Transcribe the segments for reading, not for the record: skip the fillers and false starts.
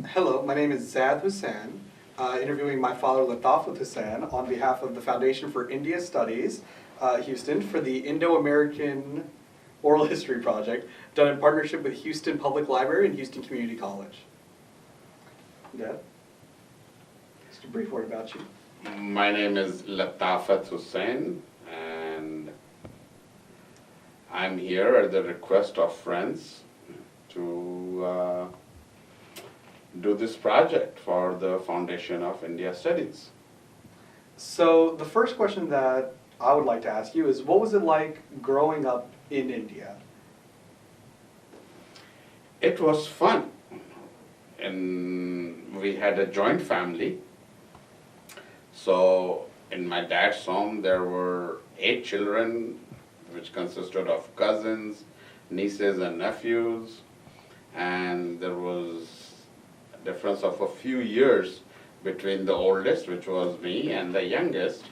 Hello, my name is Zaid Hussain, interviewing my father Latafath Hussain on behalf of the Foundation for India Studies, Houston, for the Indo-American Oral History Project, done in partnership with Houston Public Library and Houston Community College. Dad, just a brief word about you. My name is Latafath Hussain, and I'm here at the request of friends to do this project for the Foundation of India Studies. So the first question that I would like to ask you is, what was it like growing up in India? It was fun, and we had a joint family. So in my dad's home there were 8 children, which consisted of cousins, nieces and nephews, and there was a difference of a few years between the oldest, which was me, and the youngest,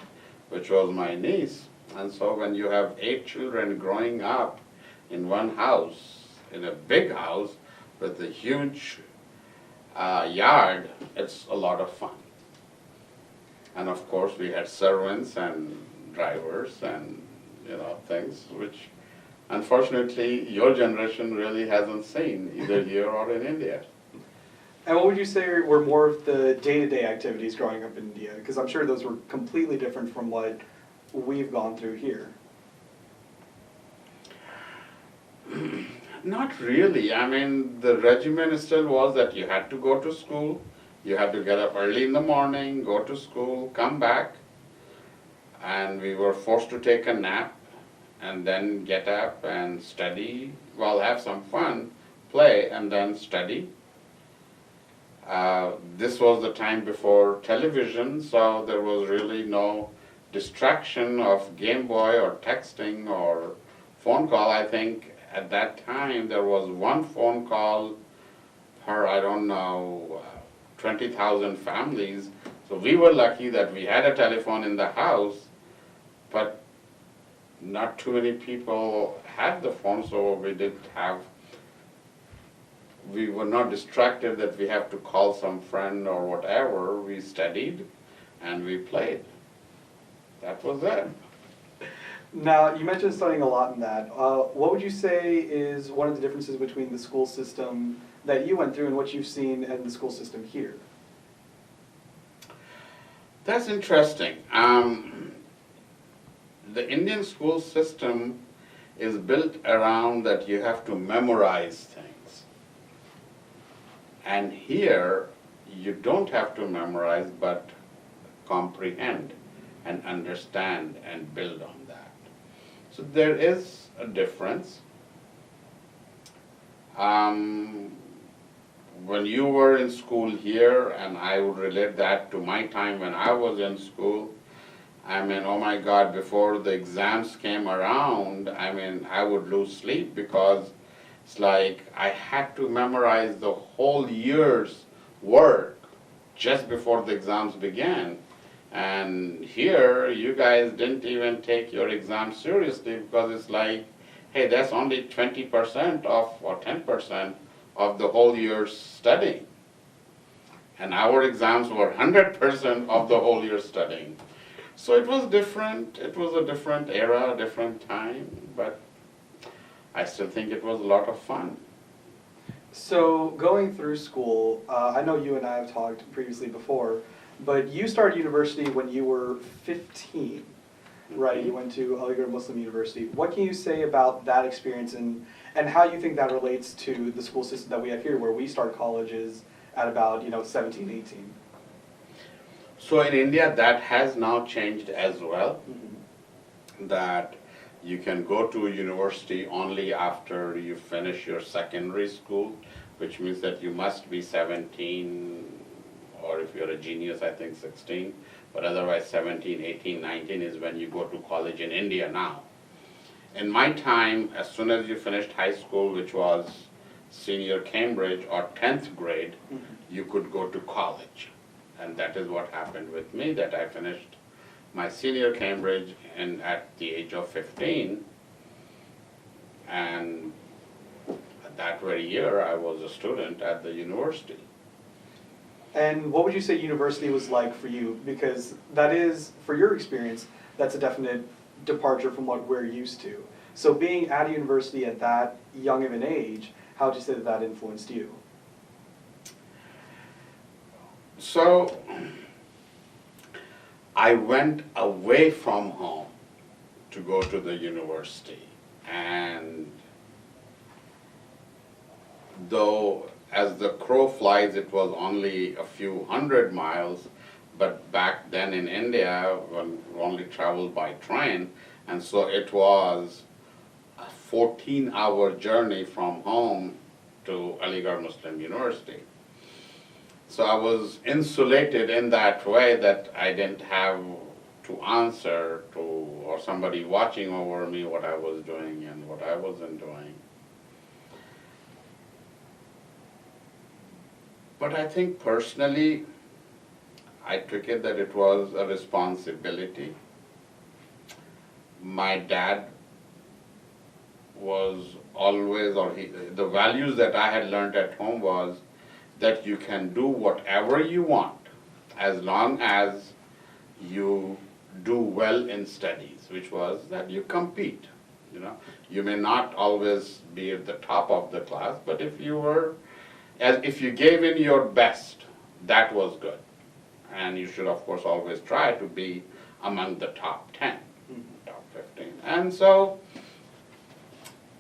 which was my niece. And so when you have 8 children growing up in one house, in a big house with a huge yard, it's a lot of fun. And of course we had servants and drivers and things which unfortunately your generation really hasn't seen, either here or in India. And what would you say were more of the day-to-day activities growing up in India? Because I'm sure those were completely different from what we've gone through here. Not really. I mean, the regimen still was that you had to go to school, you had to get up early in the morning, go to school, come back, and we were forced to take a nap and then get up and study, well, have some fun, play, and then study. This was the time before television, so there was really no distraction of Game Boy or texting or phone call. I think at that time there was one phone call per, I don't know, 20,000 families. So we were lucky that we had a telephone in the house, but not too many people had the phone, so we were not distracted that we have to call some friend or whatever. We studied and we played. That was it. Now, you mentioned studying a lot in that. What would you say is one of the differences between the school system that you went through and what you've seen in the school system here? That's interesting. The Indian school system is built around that you have to memorize things. And here, you don't have to memorize, but comprehend and understand and build on that. So there is a difference. When you were in school here, and I would relate that to my time when I was in school, I mean, oh my God, before the exams came around, I mean, I would lose sleep because it's like I had to memorize the whole year's work just before the exams began. And here, you guys didn't even take your exams seriously because it's like, hey, that's only 20% of, or 10% of the whole year's studying. And our exams were 100% of the whole year's studying. So it was different. It was a different era, a different time, but I still think it was a lot of fun. So going through school, I know you and I have talked previously before, but you started university when you were 15, right? You went to Aligarh Muslim University. What can you say about that experience and how you think that relates to the school system that we have here, where we start colleges at about 17, 18? So in India, that has now changed as well, that you can go to a university only after you finish your secondary school, which means that you must be 17, or if you're a genius, I think 16, but otherwise 17, 18, 19 is when you go to college in India now. In my time, as soon as you finished high school, which was senior Cambridge or 10th grade, you could go to college. And that is what happened with me, that I finished my senior Cambridge at the age of 15. And that very year I was a student at the university. And what would you say university was like for you? Because that is, for your experience, that's a definite departure from what we're used to. So being at a university at that young of an age, how would you say that that influenced you? So I went away from home to go to the university, and though as the crow flies it was only a few hundred miles, but back then in India when we only traveled by train, and so it was a 14-hour journey from home to Aligarh Muslim University. So I was insulated in that way that I didn't have to answer to, or somebody watching over me what I was doing and what I wasn't doing. But I think personally, I took it that it was a responsibility. My dad was always, the values that I had learned at home was that you can do whatever you want as long as you do well in studies, which was that you compete. You know, you may not always be at the top of the class, but if you gave in your best, that was good. And you should, of course, always try to be among the top 10, top 15. And so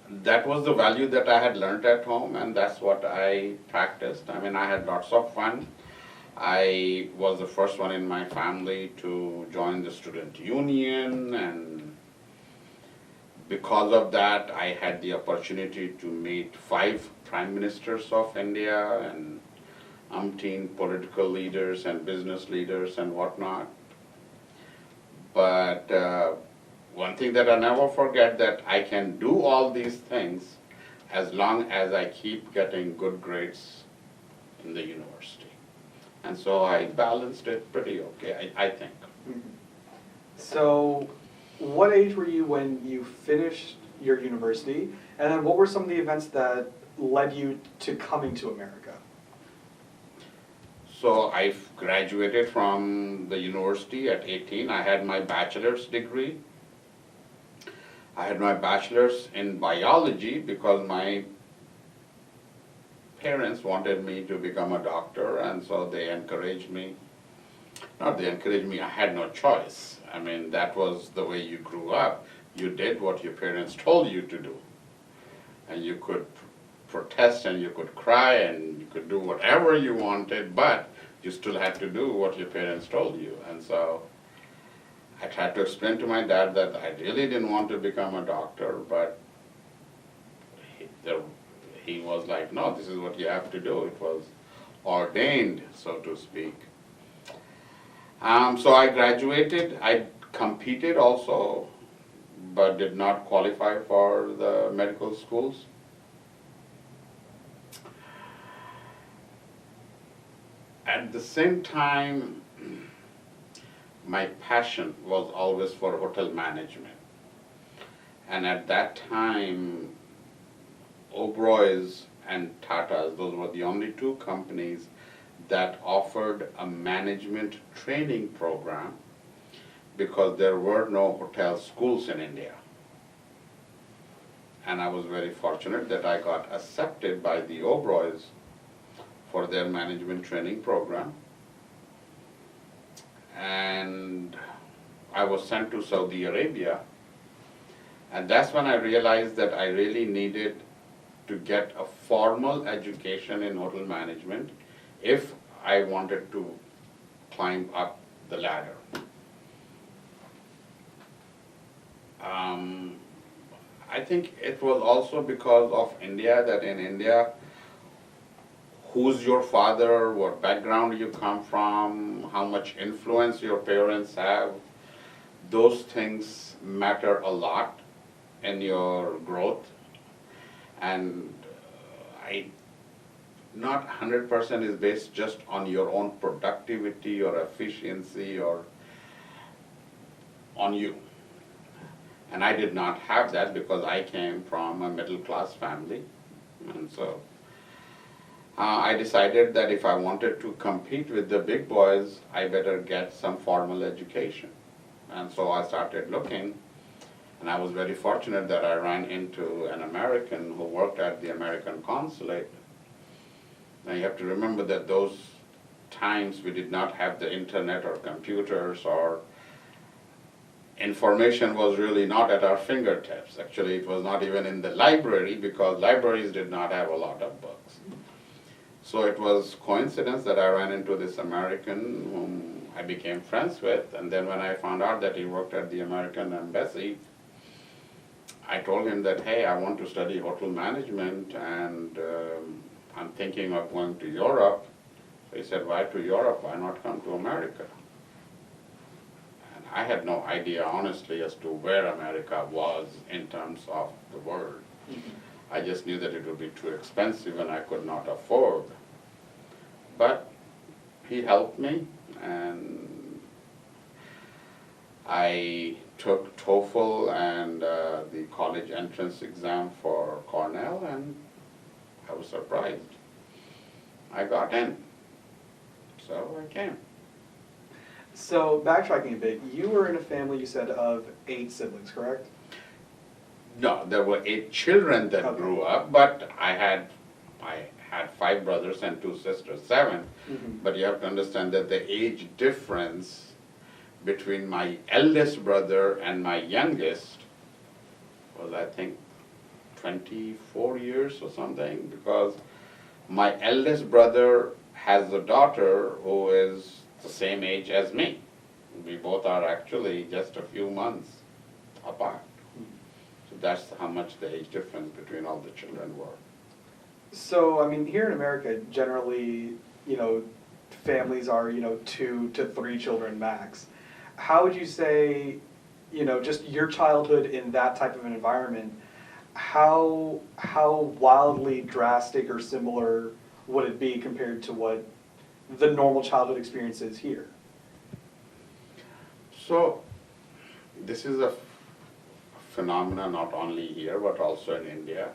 that was the value that I had learned at home, and that's what I practiced. I mean, I had lots of fun. I was the first one in my family to join the student union, and because of that, I had the opportunity to meet 5 prime ministers of India and umpteen political leaders and business leaders and whatnot. But one thing that I never forget, that I can do all these things as long as I keep getting good grades in the university. And so I balanced it pretty okay, I think. Mhm. So what age were you when you finished your university? And then what were some of the events that led you to coming to America? So I graduated from the university at 18. I had my bachelor's degree. I had my bachelor's in biology because my parents wanted me to become a doctor, and so they encouraged me. Not they encouraged me, I had no choice. I mean, that was the way you grew up. You did what your parents told you to do. And you could protest and you could cry and you could do whatever you wanted, but you still had to do what your parents told you. And so I tried to explain to my dad that I really didn't want to become a doctor, but he was like, no, this is what you have to do. It was ordained, so to speak. So I graduated. I competed also, but did not qualify for the medical schools. At the same time, my passion was always for hotel management. And at that time, Oberoi's and Tata's, those were the only 2 companies that offered a management training program because there were no hotel schools in India. And I was very fortunate that I got accepted by the Oberoi's for their management training program. And I was sent to Saudi Arabia, and that's when I realized that I really needed to get a formal education in hotel management if I wanted to climb up the ladder. I think it was also because of India, that in India, who's your father, what background you come from, how much influence your parents have, those things matter a lot in your growth. And not 100% is based just on your own productivity or efficiency or on you. And I did not have that because I came from a middle class family. And so I decided that if I wanted to compete with the big boys, I better get some formal education. And so I started looking, and I was very fortunate that I ran into an American who worked at the American consulate. Now you have to remember that those times we did not have the internet or computers, or information was really not at our fingertips. Actually, it was not even in the library, because libraries did not have a lot of books. So it was coincidence that I ran into this American whom I became friends with, and then when I found out that he worked at the American embassy, I told him that, hey, I want to study hotel management, and I'm thinking of going to Europe. So he said, why to Europe? Why not come to America? And I had no idea, honestly, as to where America was in terms of the world. I just knew that it would be too expensive and I could not afford. But he helped me, and I took TOEFL and the college entrance exam for Cornell, and I was surprised. I got in. So I came. So backtracking a bit, you were in a family, you said, of 8 siblings, correct? No, there were 8 children that grew up, but I had 5 brothers and 2 sisters, 7. But you have to understand that the age difference between my eldest brother and my youngest was, I think, 24 years or something, because my eldest brother has a daughter who is the same age as me. We both are actually just a few months apart. So that's how much the age difference between all the children were. So, I mean, here in America, generally, families are, 2 to 3 children max. How would you say, just your childhood in that type of an environment, how wildly drastic or similar would it be compared to what the normal childhood experience is here? So, this is a phenomenon not only here, but also in India.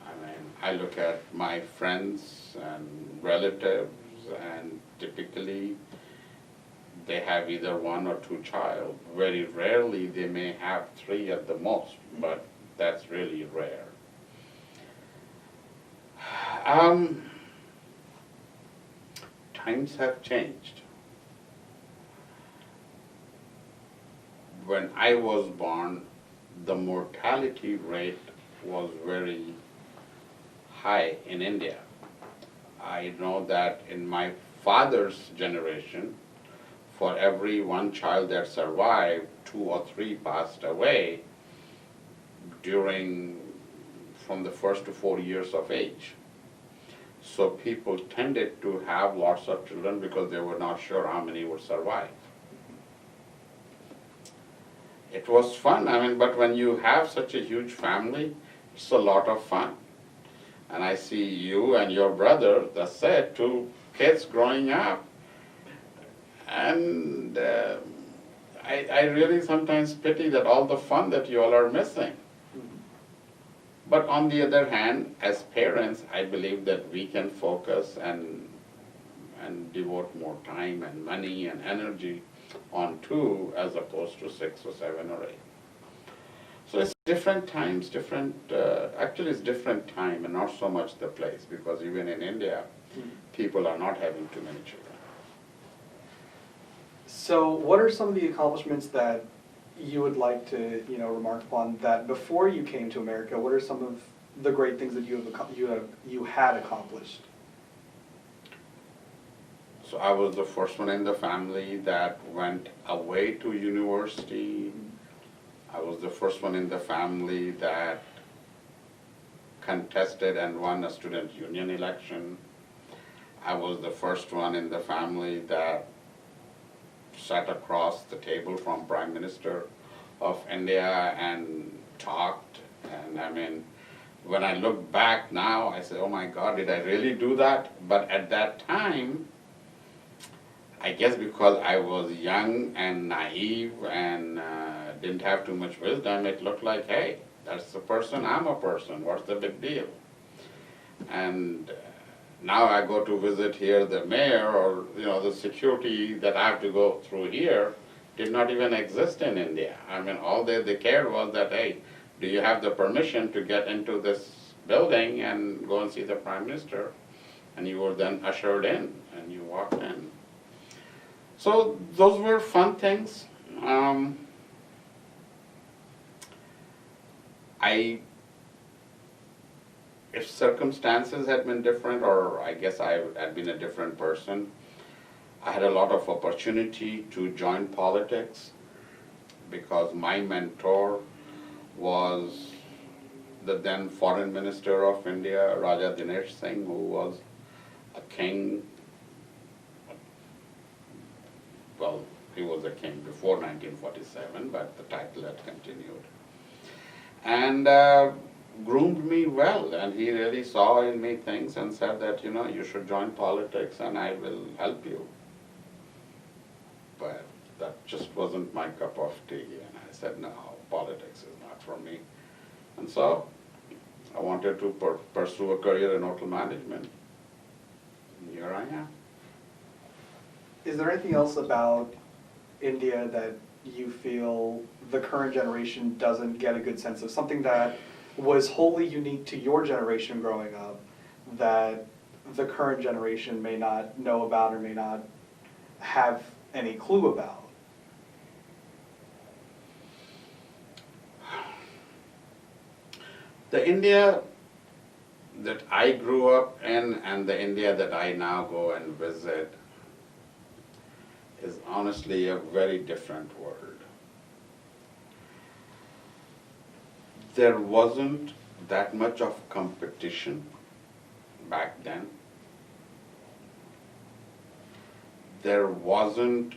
I mean, I look at my friends and relatives, and typically they have either 1 or 2 child. Very rarely they may have 3 at the most, but that's really rare. Times have changed. When I was born, the mortality rate was very high in India. I know that in my father's generation, for every 1 child that survived, 2 or 3 passed away from the first to 4 years of age. So people tended to have lots of children because they were not sure how many would survive. It was fun, but when you have such a huge family, it's a lot of fun. And I see you and your brother, that's it, 2 kids growing up. And I really sometimes pity that all the fun that you all are missing. But on the other hand, as parents, I believe that we can focus and devote more time and money and energy on 2 as opposed to 6 or 7 or 8. So it's different times, actually it's different time and not so much the place, because even in India, people are not having too many children. So what are some of the accomplishments that you would like to, remark upon, that before you came to America, what are some of the great things that you had accomplished? So I was the first one in the family that went away to university. I was the first one in the family that contested and won a student union election. I was the first one in the family that sat across the table from Prime Minister of India and talked. And when I look back now, I say, oh my God, did I really do that? But at that time, I guess because I was young and naive and didn't have too much wisdom, it looked like, hey, that's the person, I'm a person, what's the big deal? And now I go to visit here the mayor, or the security that I have to go through here did not even exist in India. I mean, all they cared was that, hey, do you have the permission to get into this building and go and see the prime minister? And you were then ushered in, and you walked in. So those were fun things. If circumstances had been different, or I guess I had been a different person, I had a lot of opportunity to join politics because my mentor was the then Foreign Minister of India, Raja Dinesh Singh, who was a king. Well, he was a king before 1947, but the title had continued. And groomed me well, and he really saw in me things and said that, you should join politics and I will help you. But that just wasn't my cup of tea, and I said, no, politics is not for me. And so I wanted to pursue a career in hotel management. And here I am. Is there anything else about India that you feel the current generation doesn't get a good sense of? Something that was wholly unique to your generation growing up that the current generation may not know about or may not have any clue about? The India that I grew up in and the India that I now go and visit is honestly a very different world. There wasn't that much of competition back then. There wasn't,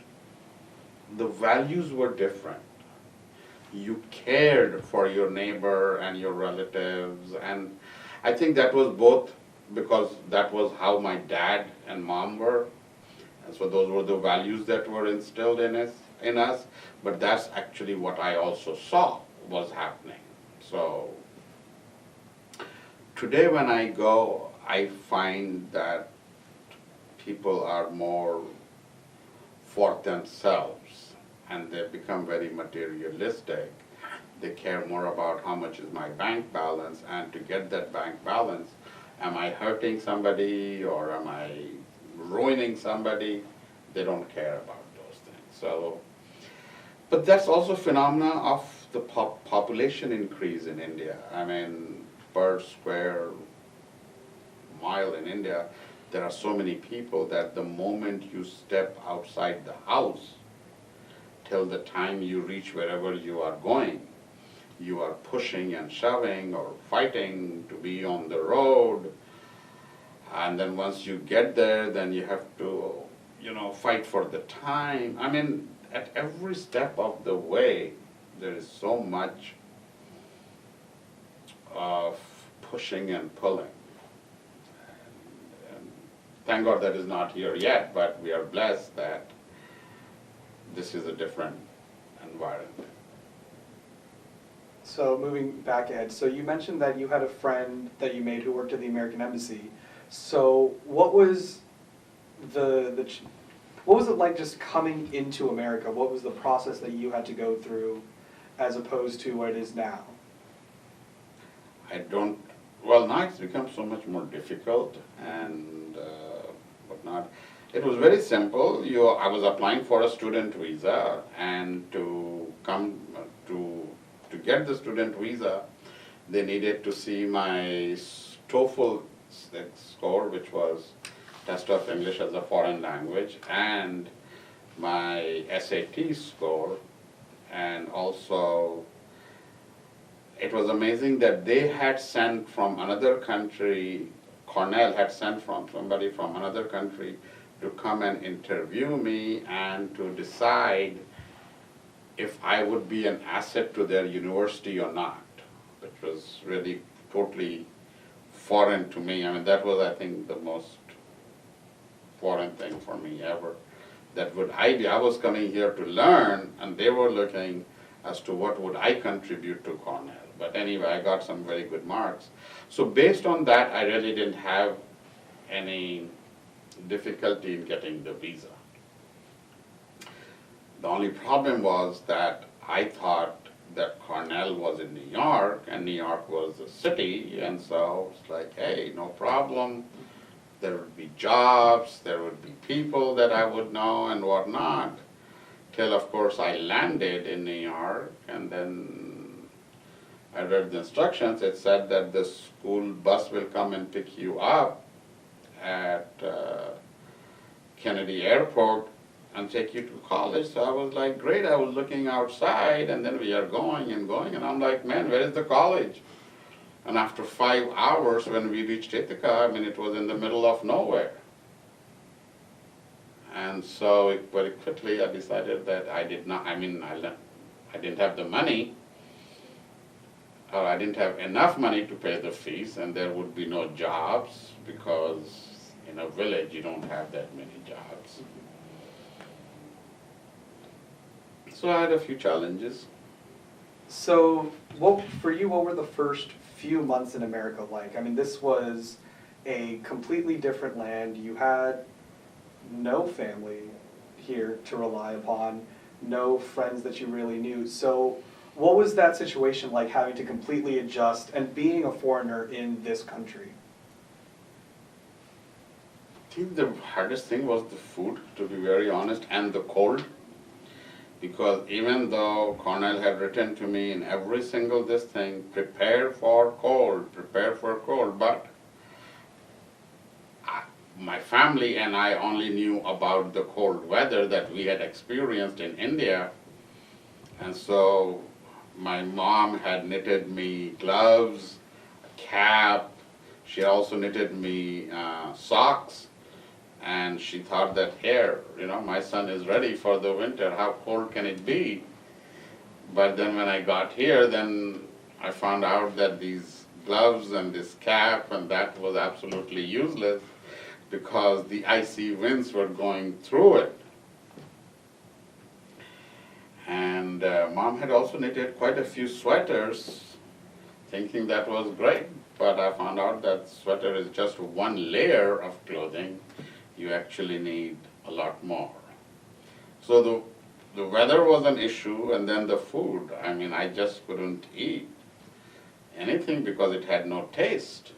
the values were different. You cared for your neighbor and your relatives, and I think that was both because that was how my dad and mom were, and so those were the values that were instilled in us, but that's actually what I also saw was happening. So today when I go, I find that people are more for themselves and they become very materialistic. They care more about how much is my bank balance, and to get that bank balance, am I hurting somebody or am I ruining somebody? They don't care about those things. So, but that's also a phenomena of the population increase in India. I mean, per square mile in India, there are so many people that the moment you step outside the house till the time you reach wherever you are going, you are pushing and shoving or fighting to be on the road. And then once you get there, then you have to, fight for the time. I mean, at every step of the way, there is so much of pushing and pulling. And thank God that is not here yet, but we are blessed that this is a different environment. So moving back, Ed, so you mentioned that you had a friend that you made who worked at the American Embassy. So what was what was it like just coming into America? What was the process that you had to go through as opposed to what it is now? Well, now it's become so much more difficult and whatnot. It was very simple. I was applying for a student visa, and to get the student visa, they needed to see my TOEFL score, which was test of English as a foreign language, and my SAT score, and also it was amazing that they had sent from another country, Cornell had sent from somebody from another country to come and interview me and to decide if I would be an asset to their university or not, which was really totally foreign to me. I mean, that was, I think, the most foreign thing for me ever. I was coming here to learn, and they were looking as to what would I contribute to Cornell. But anyway, I got some very good marks. So based on that, I really didn't have any difficulty in getting the visa. The only problem was that I thought that Cornell was in New York, and New York was the city, and so it's like, hey, no problem. There would be jobs, there would be people that I would know and whatnot. Till, of course, I landed in New York, and then I read the instructions. It said that the school bus will come and pick you up at Kennedy Airport and take you to college. So I was like, great. I was looking outside, and then we are going, and I'm like, man, where is the college? And after 5 hours, when we reached Ithaca, I mean, it was in the middle of nowhere. And so very quickly I decided that I did not, I didn't have the money, or I didn't have enough money to pay the fees, and there would be no jobs, because in a village you don't have that many jobs. So I had a few challenges. So for you, what were the first few months in America like? I mean, this was a completely different land. You had no family here to rely upon, no friends that you really knew. So what was that situation like, having to completely adjust and being a foreigner in this country? I think the hardest thing was the food, to be very honest, and the cold. Because even though Cornell had written to me in every single this thing, prepare for cold, but my family and I only knew about the cold weather that we had experienced in India. And so my mom had knitted me gloves, a cap. She also knitted me socks. And she thought that, here, my son is ready for the winter. How cold can it be? But then when I got here, then I found out that these gloves and this cap and that was absolutely useless, because the icy winds were going through it. And Mom had also knitted quite a few sweaters, thinking that was great. But I found out that sweater is just one layer of clothing. You actually need a lot more. So the weather was an issue, and then the food. I mean, I just couldn't eat anything because it had no taste.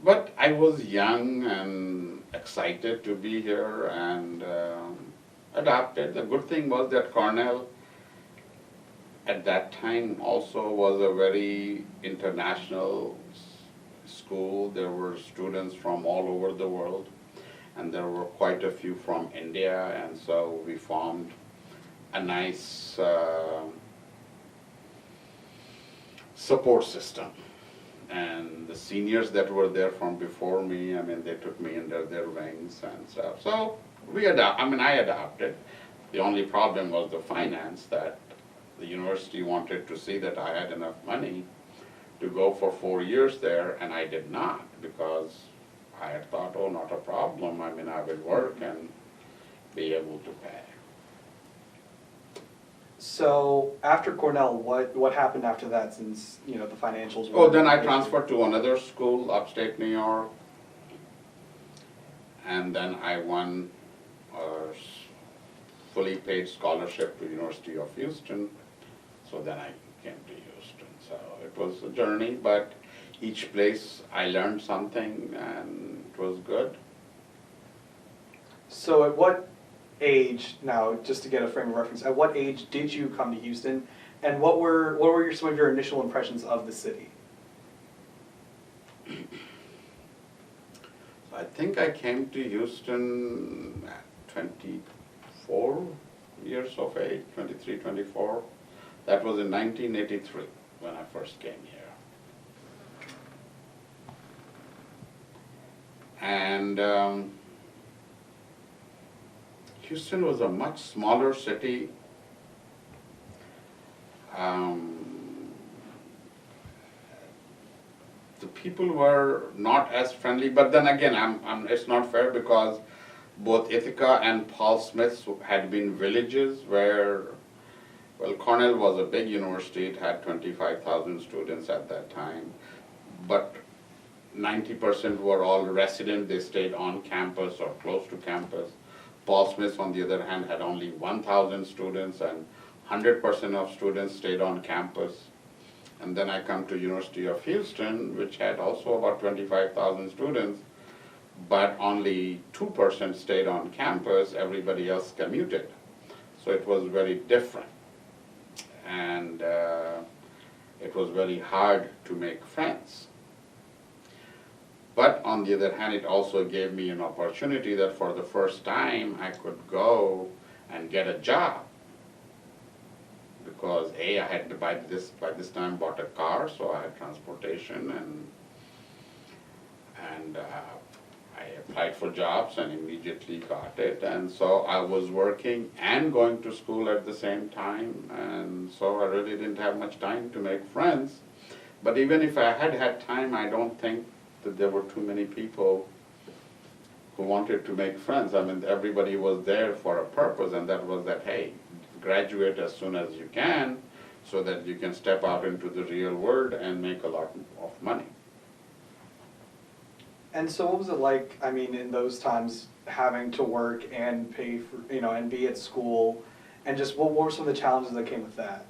But I was young and excited to be here and adapted. The good thing was that Cornell at that time also was a very international school. There were students from all over the world, and there were quite a few from India, and so we formed a nice support system. And the seniors that were there from before me, I mean, they took me under their wings and stuff. So I adapted. The only problem was the finance, that the university wanted to see that I had enough money to go for 4 years there, and I did not, because I had thought, oh, not a problem. I mean, I will work and be able to pay. So after Cornell, what happened after that, since the financials were... Oh, then I transferred to another school, upstate New York, and then I won a fully paid scholarship to University of Houston, so then I came to Houston. So it was a journey, but each place I learned something, and it was good. So at what age, now just to get a frame of reference, at what age did you come to Houston, and what were some of your initial impressions of the city? I think I came to Houston at 24 years of age, 23, 24. That was in 1983 when I first came here. And Houston was a much smaller city. The people were not as friendly, but then again, it's not fair, because both Ithaca and Paul Smith had been villages where, well, Cornell was a big university. It had 25,000 students at that time. But 90% were all resident, they stayed on campus or close to campus. Paul Smith, on the other hand, had only 1,000 students and 100% of students stayed on campus. And then I come to University of Houston, which had also about 25,000 students, but only 2% stayed on campus, everybody else commuted. So it was very different. And it was very hard to make friends. But on the other hand, it also gave me an opportunity that for the first time I could go and get a job. Because I had by this time bought a car, so I had transportation, and I applied for jobs and immediately got it. And so I was working and going to school at the same time, and so I really didn't have much time to make friends. But even if I had had time, I don't think that there were too many people who wanted to make friends. I mean, everybody was there for a purpose, and that was that, hey, graduate as soon as you can so that you can step out into the real world and make a lot of money. And so what was it like, I mean, in those times, having to work and pay for, and be at school, and just what were some of the challenges that came with that?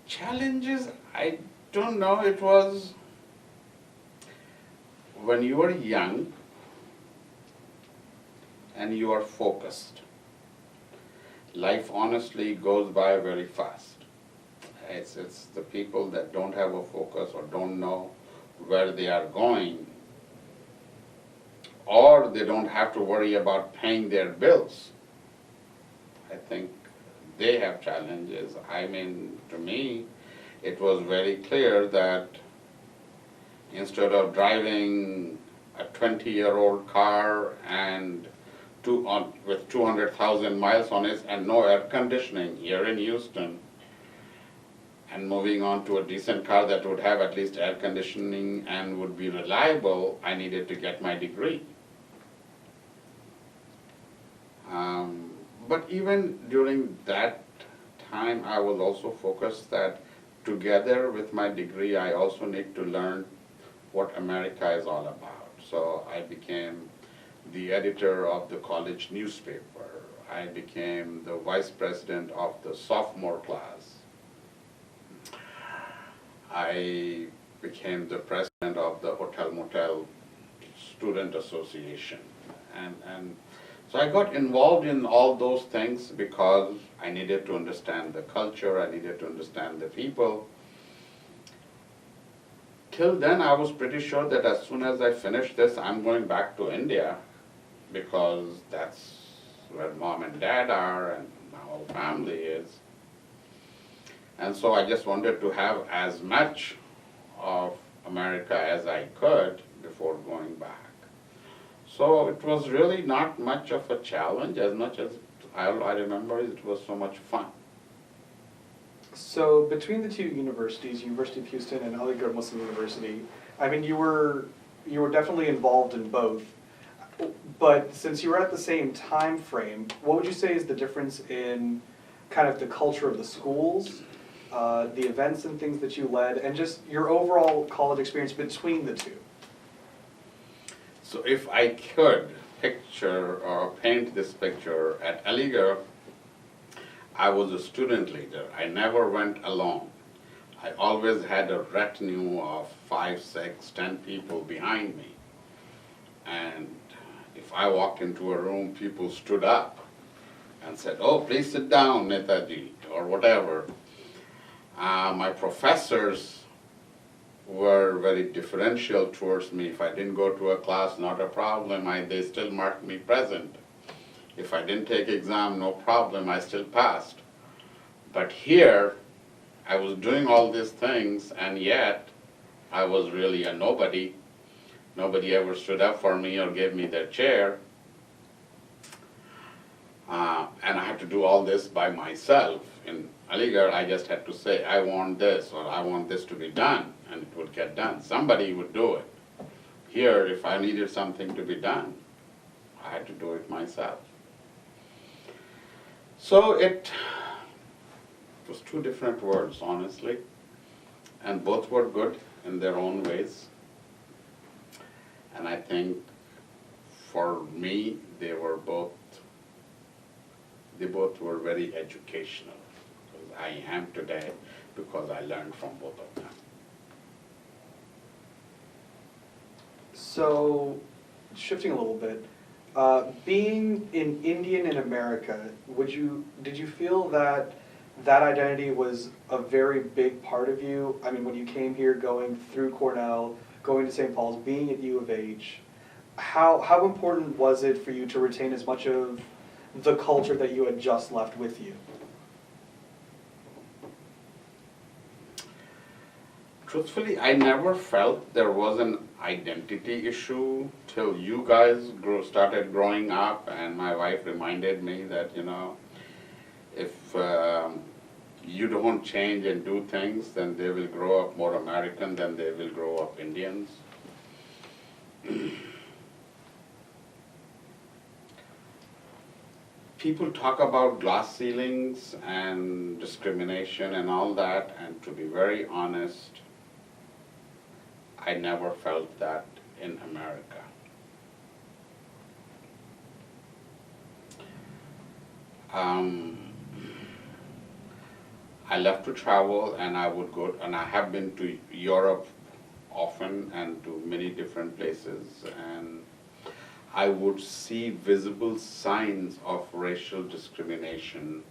Challenges, I don't know, it was when you are young and you are focused. Life honestly goes by very fast. It's the people that don't have a focus or don't know where they are going, or they don't have to worry about paying their bills. I think they have challenges. I mean, to me, it was very clear that instead of driving a 20-year-old car and with 200,000 miles on it and no air conditioning here in Houston, and moving on to a decent car that would have at least air conditioning and would be reliable, I needed to get my degree. But even during that time, I was also focused that together with my degree, I also need to learn what America is all about. So I became the editor of the college newspaper. I became the vice president of the sophomore class. I became the president of the Hotel Motel Student Association. And so I got involved in all those things because I needed to understand the culture, I needed to understand the people. Till then, I was pretty sure that as soon as I finish this, I'm going back to India because that's where mom and dad are and my whole family is. And so I just wanted to have as much of America as I could before going back. So it was really not much of a challenge, as much as I remember it was so much fun. So between the two universities, University of Houston and Aligarh Muslim University, I mean, you were definitely involved in both. But since you were at the same time frame, what would you say is the difference in kind of the culture of the schools, the events and things that you led, and just your overall college experience between the two? So if I could picture or paint this picture, at Aligarh, I was a student leader. I never went alone. I always had a retinue of 5, 6, 10 people behind me. And if I walked into a room, people stood up and said, "Oh, please sit down, Netaji," or whatever. My professors were very differential towards me. If I didn't go to a class, not a problem, they still marked me present. If I didn't take exam, no problem, I still passed. But here, I was doing all these things, and yet I was really a nobody. Nobody ever stood up for me or gave me their chair. And I had to do all this by myself. In Aligarh, I just had to say, I want this, or I want this to be done, and it would get done. Somebody would do it. Here, if I needed something to be done, I had to do it myself. So It was two different worlds, honestly, and both were good in their own ways. And I think for me, they both were very educational. Because I am today because I learned from both of them. So, shifting a little bit, being an Indian in America, did you feel that identity was a very big part of you? I mean, when you came here, going through Cornell, going to St. Paul's, being at U of H, how important was it for you to retain as much of the culture that you had just left with you? Truthfully, I never felt there was an identity issue till you guys started growing up, and my wife reminded me that, if you don't change and do things, then they will grow up more American than they will grow up Indians. People talk about glass ceilings and discrimination and all that, and to be very honest, I never felt that in America. I love to travel, and I would go, and I have been to Europe often and to many different places, and I would see visible signs of racial discrimination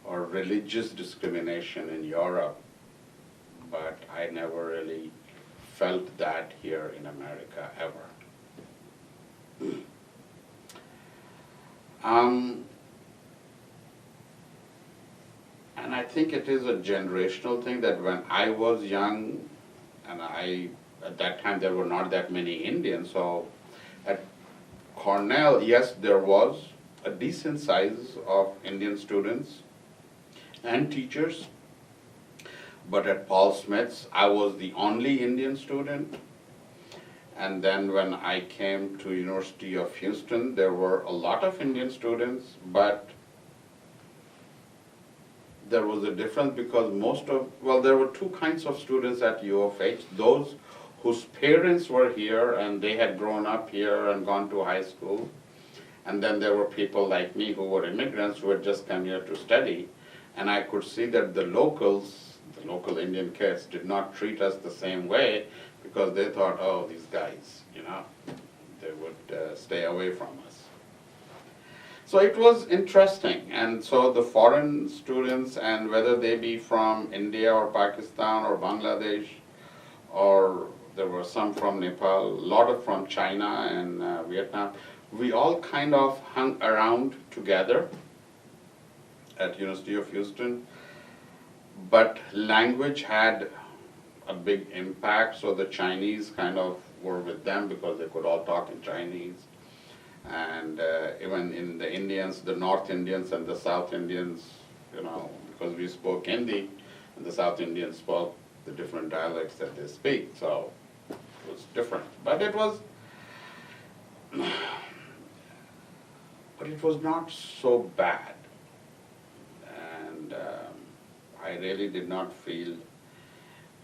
or religious discrimination in Europe, but I never really felt that here in America ever. And I think it is a generational thing that when I was young, and at that time there were not that many Indians, so at Cornell, yes, there was a decent size of Indian students and teachers, but at Paul Smith's, I was the only Indian student. And then when I came to University of Houston, there were a lot of Indian students, but there was a difference because there were two kinds of students at U of H. Those whose parents were here and they had grown up here and gone to high school. And then there were people like me who were immigrants who had just come here to study. And I could see that the local Indian kids did not treat us the same way because they thought, oh, these guys, they would stay away from us. So it was interesting. And so the foreign students, and whether they be from India or Pakistan or Bangladesh, or there were some from Nepal, a lot of from China and Vietnam, we all kind of hung around together at University of Houston. But language had a big impact, so the Chinese kind of were with them because they could all talk in Chinese. And even in the Indians, the North Indians and the South Indians, because we spoke Hindi, and the South Indians spoke the different dialects that they speak, so it was different. But it was not so bad. And I really did not feel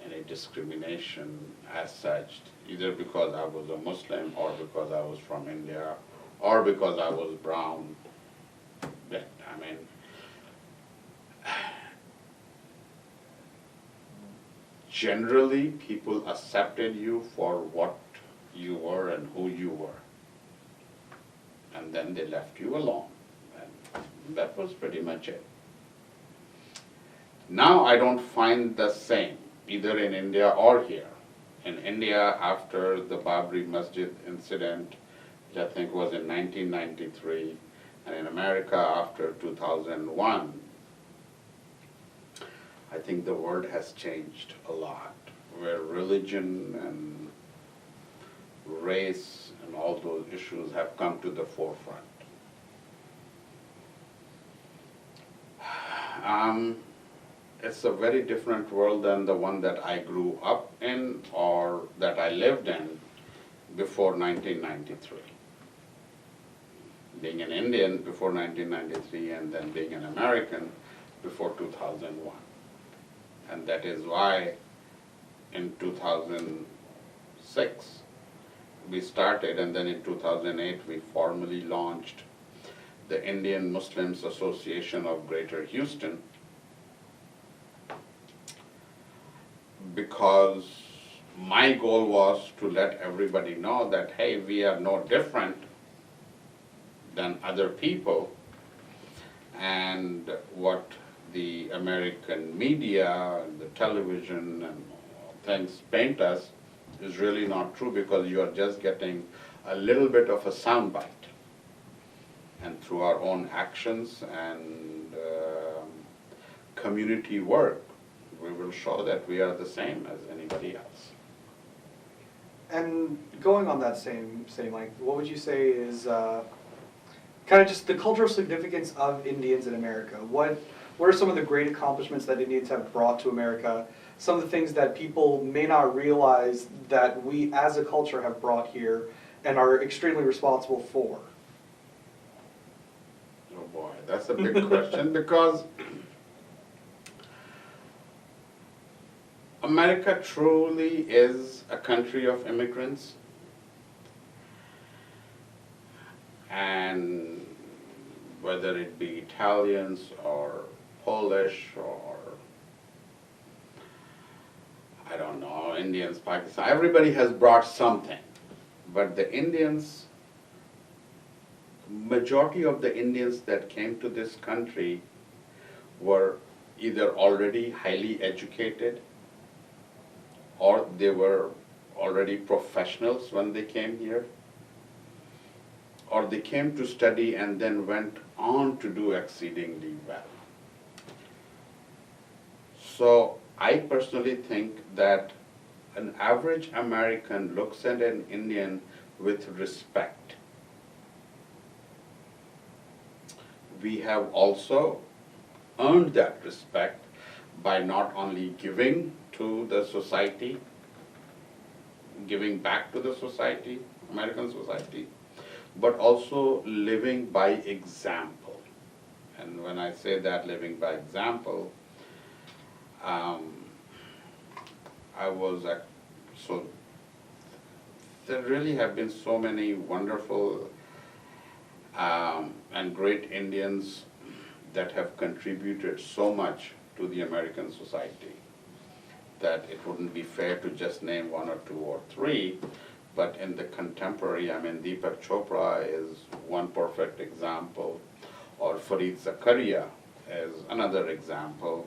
any discrimination as such, either because I was a Muslim or because I was from India or because I was brown. Generally people accepted you for what you were and who you were. And then they left you alone. And that was pretty much it. Now I don't find the same, either in India or here. In India, after the Babri Masjid incident, which I think was in 1993, and in America after 2001, I think the world has changed a lot, where religion and race and all those issues have come to the forefront. It's a very different world than the one that I grew up in or that I lived in before 1993. Being an Indian before 1993 and then being an American before 2001. And that is why in 2006 we started, and then in 2008 we formally launched the Indian Muslims Association of Greater Houston, because my goal was to let everybody know that, hey, we are no different than other people, and what the American media and the television and things paint us is really not true, because you are just getting a little bit of a soundbite. And through our own actions and community work, we will show that we are the same as anybody else. And going on that same like, what would you say is kind of just the cultural significance of Indians in America? What are some of the great accomplishments that Indians have brought to America? Some of the things that people may not realize that we as a culture have brought here and are extremely responsible for? Oh boy, that's a big question, because America truly is a country of immigrants. And whether it be Italians or Polish or, I don't know, Indians, Pakistan, everybody has brought something. But the Indians, majority of the Indians that came to this country were either already highly educated, or they were already professionals when they came here, or they came to study and then went on to do exceedingly well. So I personally think that an average American looks at an Indian with respect. We have also earned that respect by not only giving to the society, giving back to the society, American society, but also living by example. And when I say that, living by example, so there really have been so many wonderful and great Indians that have contributed so much to the American society that it wouldn't be fair to just name one or two or three. But in the contemporary, I mean, Deepak Chopra is one perfect example, or Fareed Zakaria is another example.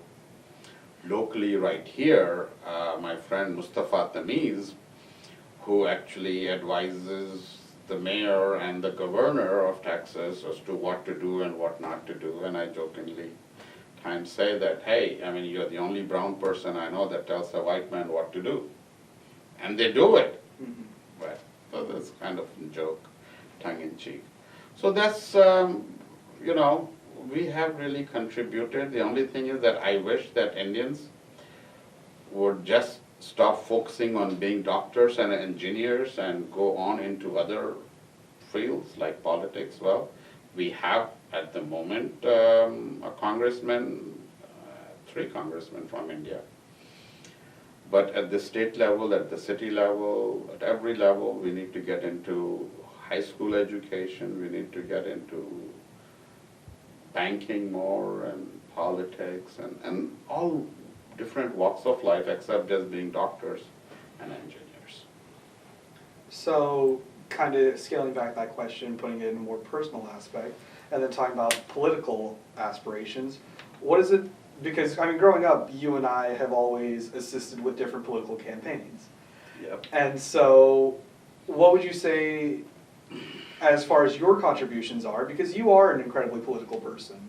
Locally right here, my friend Mustafa Tamiz, who actually advises the mayor and the governor of Texas as to what to do and what not to do, and I jokingly times say that, hey, I mean, you're the only brown person I know that tells a white man what to do. And they do it. Mm-hmm. Right. So that's kind of a joke, tongue-in-cheek. So that's, you know, we have really contributed. The only thing is that I wish that Indians would just stop focusing on being doctors and engineers and go on into other fields like politics. Well, we have at the moment a congressman, 3 congressmen from India. But at the state level, at the city level, at every level, we need to get into high school education, we need to get into banking more and politics and all different walks of life except just being doctors and engineers. So kind of scaling back that question, putting it in a more personal aspect, and then talking about political aspirations, what is it? Because, I mean, growing up, you and I have always assisted with different political campaigns. Yep. And so, what would you say, as far as your contributions are, because you are an incredibly political person,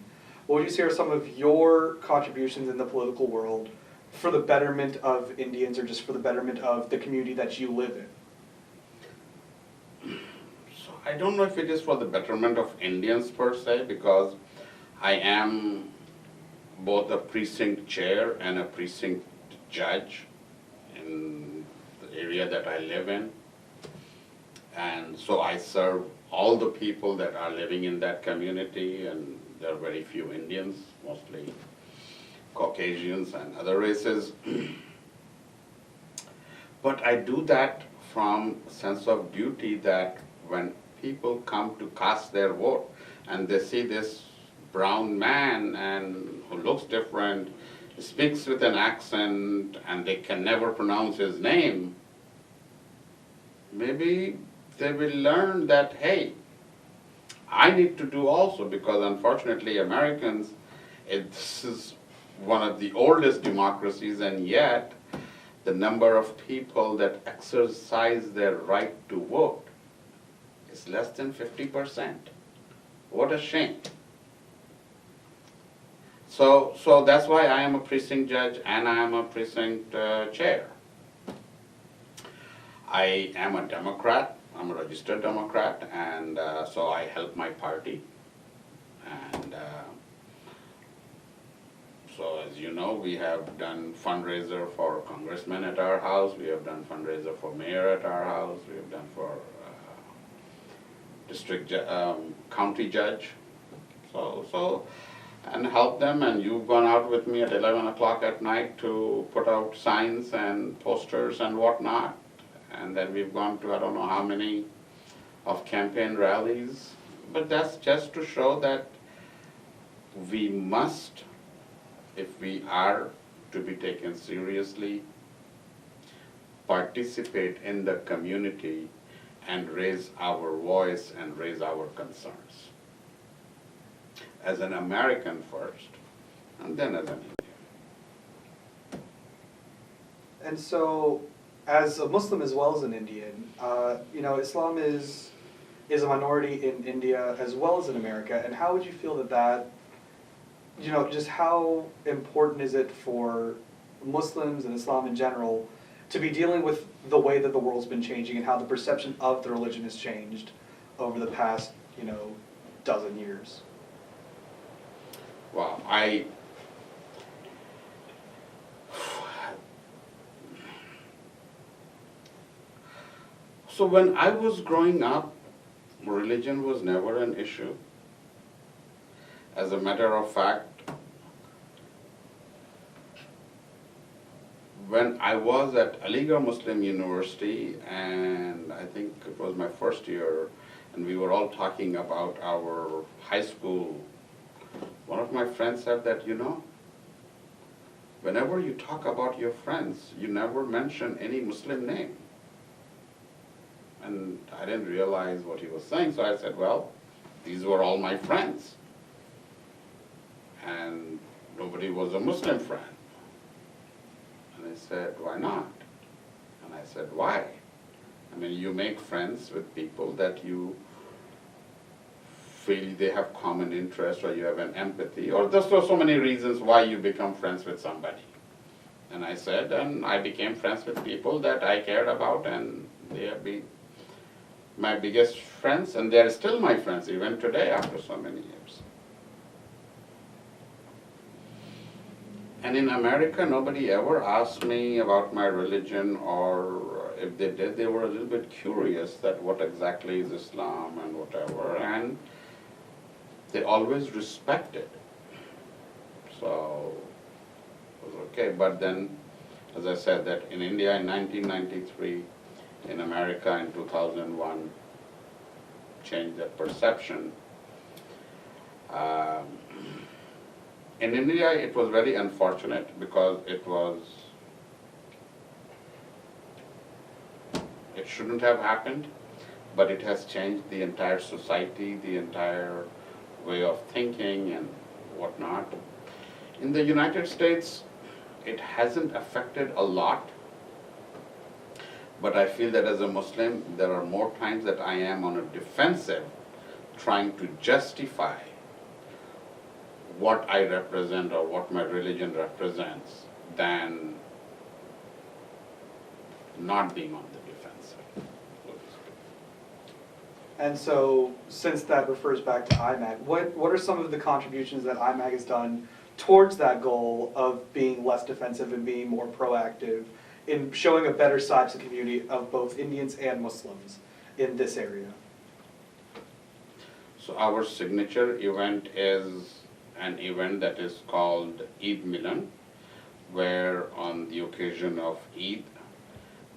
what would you say are some of your contributions in the political world for the betterment of Indians, or just for the betterment of the community that you live in? So I don't know if it is for the betterment of Indians per se, because I am both a precinct chair and a precinct judge in the area that I live in. And so I serve all the people that are living in that community, and there are very few Indians, mostly Caucasians and other races. But I do that from a sense of duty that when people come to cast their vote and they see this brown man and who looks different, speaks with an accent, and they can never pronounce his name, maybe they will learn that, hey, I need to do also, because unfortunately Americans, this is one of the oldest democracies, and yet the number of people that exercise their right to vote is less than 50%. What a shame. So that's why I am a precinct judge and I am a precinct chair. I am a Democrat. I'm a registered Democrat, and so I help my party. And so as you know, we have done fundraiser for congressmen at our house. We have done fundraiser for mayor at our house. We have done for county judge. So and help them. And you've gone out with me at 11 o'clock at night to put out signs and posters and whatnot. And then we've gone to I don't know how many of campaign rallies. But that's just to show that we must, if we are to be taken seriously, participate in the community and raise our voice and raise our concerns. As an American first, and then as an Indian. And so, as a Muslim as well as an Indian, Islam is a minority in India as well as in America. And how would you feel that, just how important is it for Muslims and Islam in general to be dealing with the way that the world's been changing and how the perception of the religion has changed over the past, dozen years? Wow, So when I was growing up, religion was never an issue. As a matter of fact, when I was at Aligarh Muslim University, and I think it was my first year, and we were all talking about our high school, one of my friends said that, whenever you talk about your friends, you never mention any Muslim name. And I didn't realize what he was saying, so I said, well, these were all my friends. And nobody was a Muslim friend. And he said, why not? And I said, why? I mean, you make friends with people that you feel they have common interests, or you have an empathy, or there's so many reasons why you become friends with somebody. And I said, and I became friends with people that I cared about, and they have been my biggest friends, and they're still my friends even today after so many years. And in America, nobody ever asked me about my religion, or if they did, they were a little bit curious that what exactly is Islam and whatever, and they always respected. So it was okay. But then, as I said, that in India in 1993, in America in 2001, changed that perception. In India, it was very unfortunate because it shouldn't have happened, but it has changed the entire society, the entire way of thinking and whatnot. In the United States, it hasn't affected a lot, but I feel that as a Muslim, there are more times that I am on a defensive, trying to justify what I represent or what my religion represents, than not being on the defensive, so to speak. And so, since that refers back to IMAG, what are some of the contributions that IMAG has done towards that goal of being less defensive and being more proactive in showing a better side to the community of both Indians and Muslims in this area? So our signature event is an event that is called Eid Milan, where on the occasion of Eid,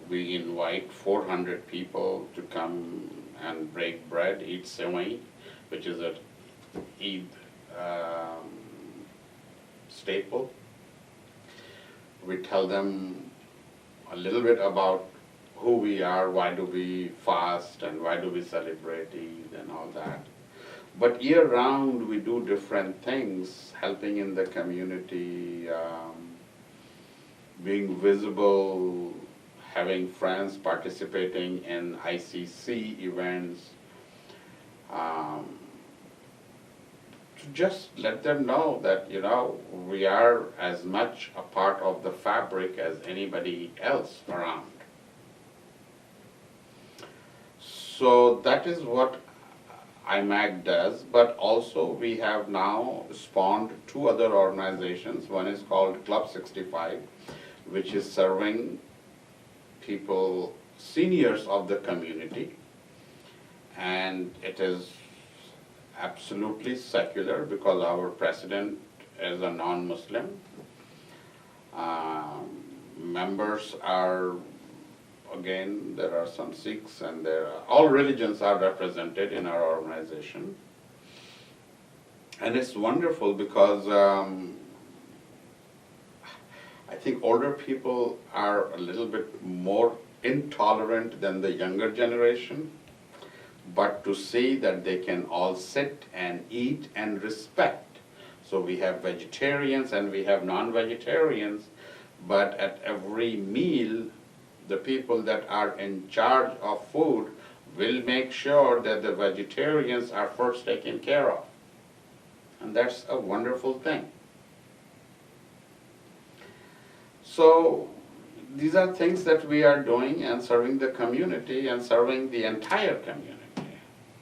we invite 400 people to come and break bread, eat sewai, which is a Eid staple. We tell them a little bit about who we are, why do we fast, and why do we celebrate Eid and all that. But year round we do different things, helping in the community, being visible, having friends participating in ICC events, to just let them know that, we are as much a part of the fabric as anybody else around. So that is what IMAG does, but also we have now spawned two other organizations. One is called Club 65, which is serving people, seniors of the community, and it is absolutely secular because our president is a non-Muslim. Members are, again, there are some Sikhs, and all religions are represented in our organization. And it's wonderful because I think older people are a little bit more intolerant than the younger generation, but to see that they can all sit and eat and respect. So we have vegetarians and we have non-vegetarians, but at every meal, the people that are in charge of food will make sure that the vegetarians are first taken care of. And that's a wonderful thing. So these are things that we are doing and serving the community and serving the entire community,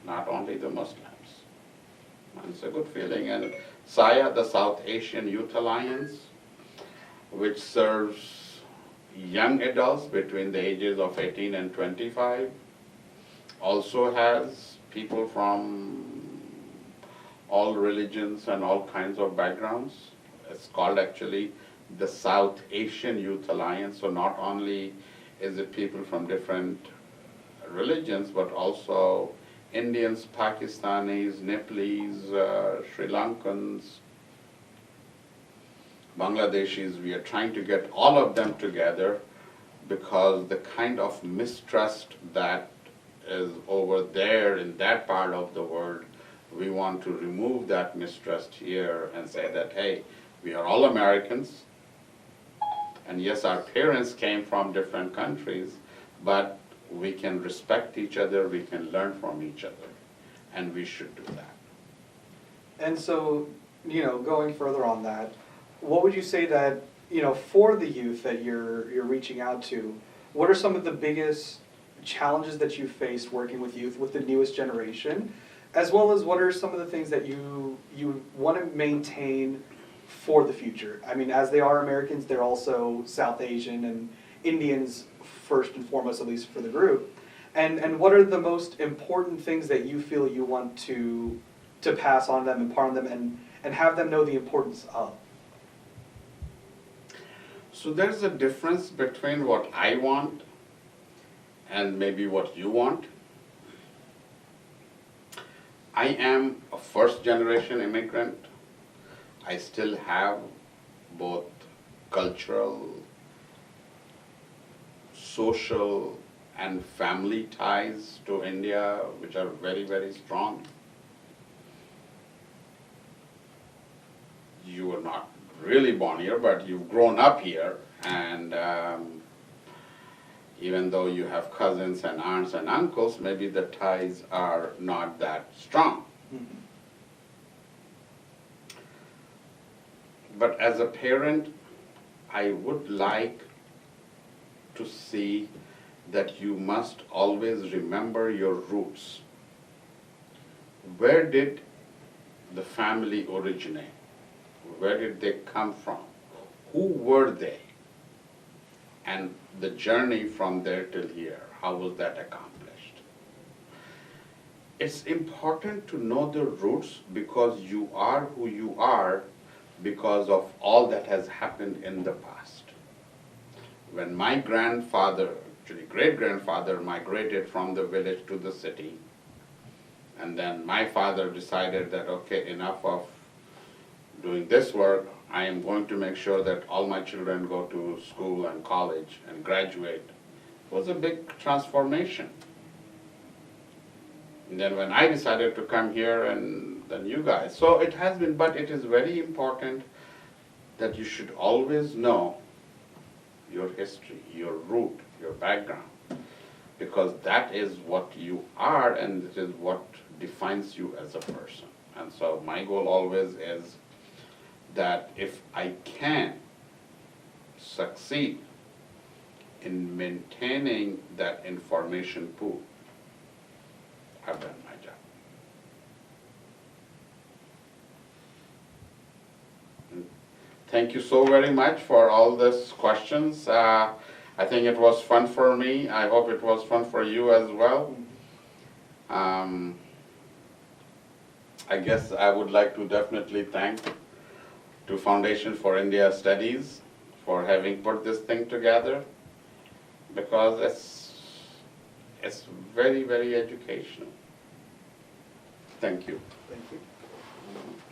not only the Muslims. And it's a good feeling. And SAYA, the South Asian Youth Alliance, which serves young adults between the ages of 18 and 25, also has people from all religions and all kinds of backgrounds. It's called actually the South Asian Youth Alliance. So not only is it people from different religions, but also Indians, Pakistanis, Nepalese, Sri Lankans, Bangladeshis. We are trying to get all of them together because the kind of mistrust that is over there in that part of the world, we want to remove that mistrust here and say that, hey, we are all Americans, and yes, our parents came from different countries, but we can respect each other, we can learn from each other, and we should do that. And so, going further on that, what would you say that, for the youth that you're reaching out to, what are some of the biggest challenges that you faced working with youth, with the newest generation, as well as what are some of the things that you want to maintain for the future? I mean, as they are Americans, they're also South Asian and Indians first and foremost, at least for the group. And what are the most important things that you feel you want to pass on them, impart on them, and have them know the importance of? So there's a difference between what I want and maybe what you want. I am a first-generation immigrant. I still have both cultural, social, and family ties to India, which are very, very strong. You were not really born here, but you've grown up here, and even though you have cousins and aunts and uncles, maybe the ties are not that strong. Mm-hmm. But as a parent, I would like to see that you must always remember your roots. Where did the family originate? Where did they come from? Who were they? And the journey from there till here, how was that accomplished? it's important to know the roots because you are who you are because of all that has happened in the past. When my grandfather, actually great-grandfather, migrated from the village to the city, and then my father decided that, okay, enough of doing this work, I am going to make sure that all my children go to school and college and graduate. It was a big transformation. And then when I decided to come here and then you guys, so it has been, but it is very important that you should always know your history, your root, your background, because that is what you are and it is what defines you as a person. And so my goal always is that if I can succeed in maintaining that information pool, I've done my job. Thank you so very much for all these questions. I think it was fun for me. I hope it was fun for you as well. I guess I would like to definitely thank to Foundation for India Studies for having put this thing together, because it's very, very educational. Thank you. Thank you.